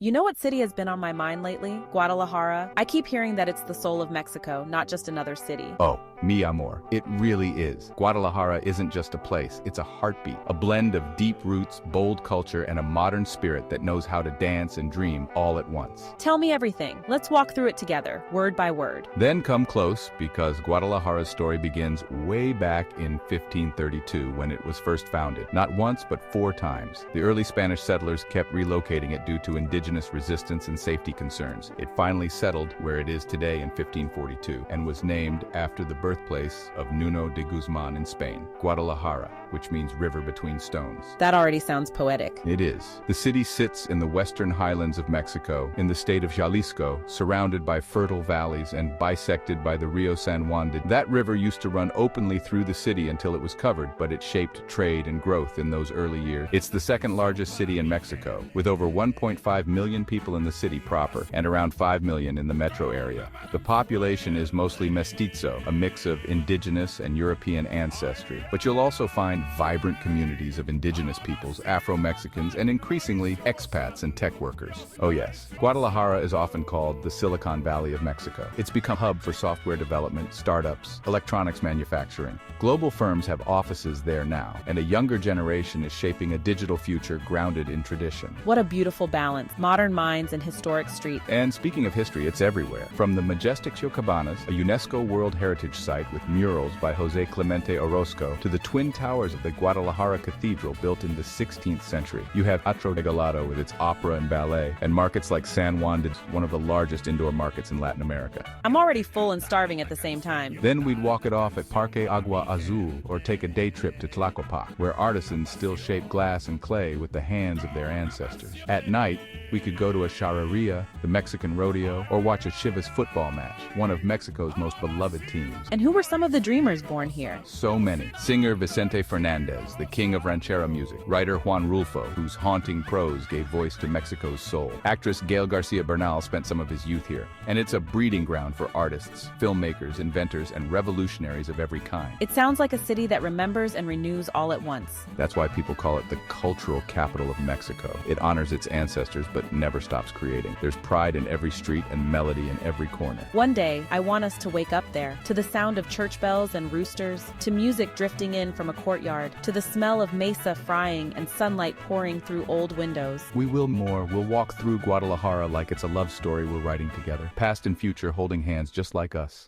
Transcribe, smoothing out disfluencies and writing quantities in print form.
You know what city has been on my mind lately? Guadalajara. I keep hearing that it's the soul of Mexico, not just another city. Oh, mi amor, it really is. Guadalajara isn't just a place, it's a heartbeat, a blend of deep roots, bold culture, and a modern spirit that knows how to dance and dream all at once. Tell me everything. Let's walk through it together, word by word. Then come close, because Guadalajara's story begins way back in 1532 when it was first founded. Not once, but 4 times. The early Spanish settlers kept relocating it due to indigenous resistance and safety concerns. It finally settled where it is today in 1542 and was named after the birthplace of Nuno de Guzman in Spain, Guadalajara, which means river between stones. That already sounds poetic. It is. The city sits in the western highlands of Mexico, in the state of Jalisco, surrounded by fertile valleys and bisected by the Rio San Juan. That river used to run openly through the city until it was covered, but it shaped trade and growth in those early years. It's the second largest city in Mexico, with over 1.5 million people in the city proper and around 5 million in the metro area. The population is mostly mestizo, a mix of indigenous and European ancestry, but you'll also find vibrant communities of indigenous peoples, Afro-Mexicans, and increasingly expats and tech workers. Oh yes, Guadalajara is often called the Silicon Valley of Mexico. It's become a hub for software development, startups, electronics manufacturing. Global firms have offices there now, and a younger generation is shaping a digital future grounded in tradition. What a beautiful balance. Modern minds and historic streets. And speaking of history, it's everywhere. From the majestic Cabanas, a UNESCO World Heritage Site with murals by José Clemente Orozco, to the twin towers of the Guadalajara Cathedral built in the 16th century. You have Teatro Regalado with its opera and ballet, and markets like San Juan, one of the largest indoor markets in Latin America. I'm already full and starving at the same time. Then we'd walk it off at Parque Agua Azul, or take a day trip to Tlacopac, where artisans still shape glass and clay with the hands of their ancestors. At night, we could go to a charreria, the Mexican rodeo, or watch a Chivas football match, one of Mexico's most beloved teams. And who were some of the dreamers born here? So many. Singer Vicente Fernandez, the king of ranchera music. Writer Juan Rulfo, whose haunting prose gave voice to Mexico's soul. Actress Gael Garcia Bernal spent some of his youth here. And it's a breeding ground for artists, filmmakers, inventors, and revolutionaries of every kind. It sounds like a city that remembers and renews all at once. That's why people call it the cultural capital of Mexico. It honors its ancestors, but never stops creating. There's pride in every street and melody in every corner. One day, I want us to wake up there, to the sound of church bells and roosters, to music drifting in from a courtyard, to the smell of mesa frying and sunlight pouring through old windows. We will more. We'll walk through Guadalajara like it's a love story we're writing together, past and future holding hands just like us.